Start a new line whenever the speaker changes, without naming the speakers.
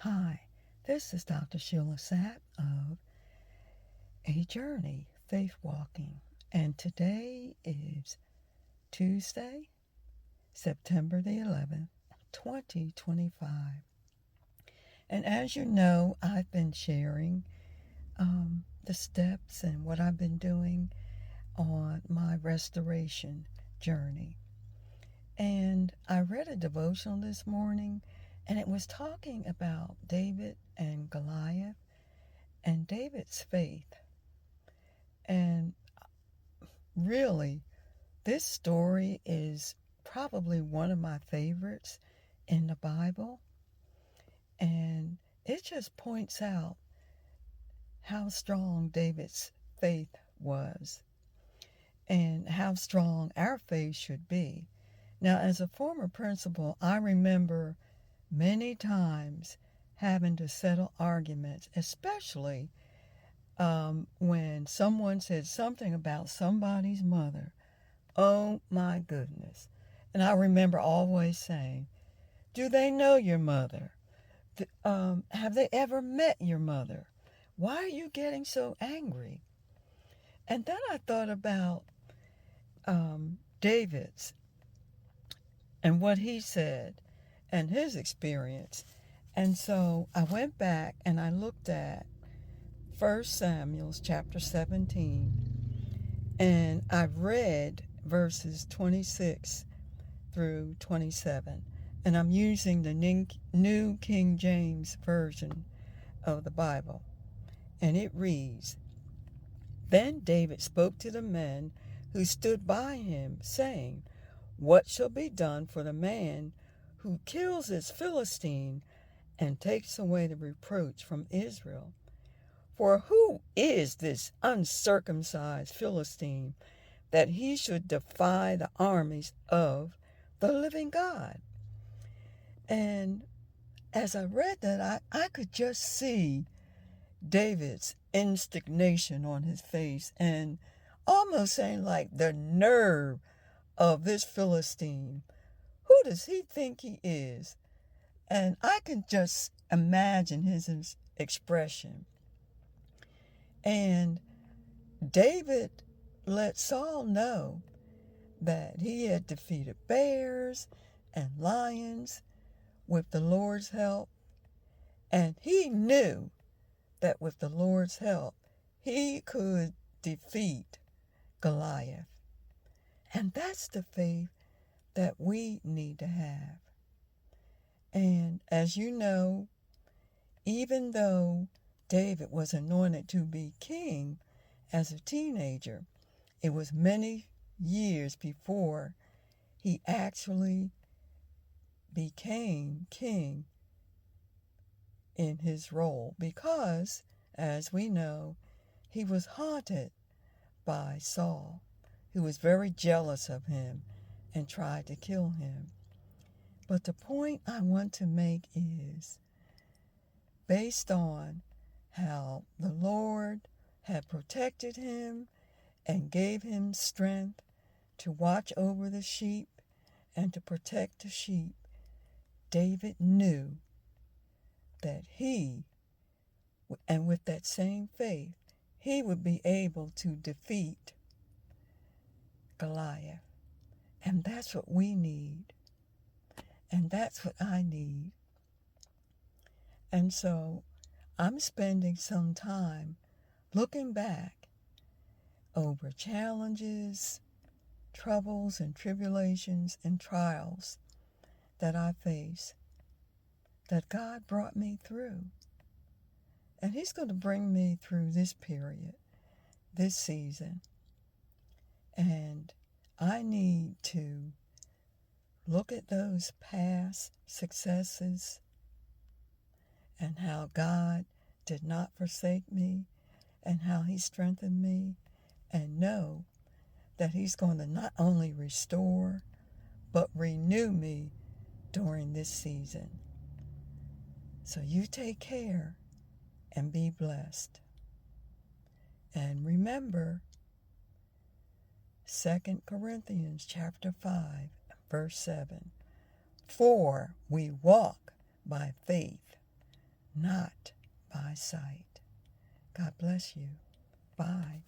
Hi, this is Dr. Sheila Sapp of A Journey Faith Walking, and today is Tuesday, September the 11th, 2025. And as you know, I've been sharing the steps and what I've been doing on my restoration journey. And I read a devotional this morning, and it was talking about David and Goliath and David's faith. And really, this story is probably one of my favorites in the Bible. And it just points out how strong David's faith was and how strong our faith should be. Now, as a former principal, I remember many times having to settle arguments, especially when someone said something about somebody's mother. Oh my goodness. And I remember always saying, do they know your mother? Have they ever met your mother? Why are you getting so angry? And then I thought about David's and what he said and his experience. And so I went back and I looked at 1 Samuel chapter 17, and I read verses 26 through 27. And I'm using the New King James Version of the Bible. And it reads, Then David spoke to the men who stood by him, saying, What shall be done for the man who kills this Philistine and takes away the reproach from Israel? For who is this uncircumcised Philistine that he should defy the armies of the living God? And as I read that, I could just see David's indignation on his face and almost saying, like, the nerve of this Philistine. Who does he think he is? And I can just imagine his expression. And David let Saul know that he had defeated bears and lions with the Lord's help. And he knew that with the Lord's help, he could defeat Goliath. And that's the faith that we need to have. And as you know, even though David was anointed to be king as a teenager, it was many years before he actually became king in his role, because, as we know, he was haunted by Saul, who was very jealous of him and tried to kill him. But the point I want to make is, based on how the Lord had protected him and gave him strength to watch over the sheep and to protect the sheep, David knew that he, and with that same faith, he would be able to defeat Goliath. And that's what we need. And that's what I need. And so I'm spending some time looking back over challenges, troubles, and tribulations and trials that I face, that God brought me through. And He's going to bring me through this period, this season. And I need to look at those past successes and how God did not forsake me and how He strengthened me, and know that He's going to not only restore but renew me during this season. So you take care and be blessed. And remember 2 Corinthians chapter 5, verse 7. For we walk by faith, not by sight. God bless you. Bye.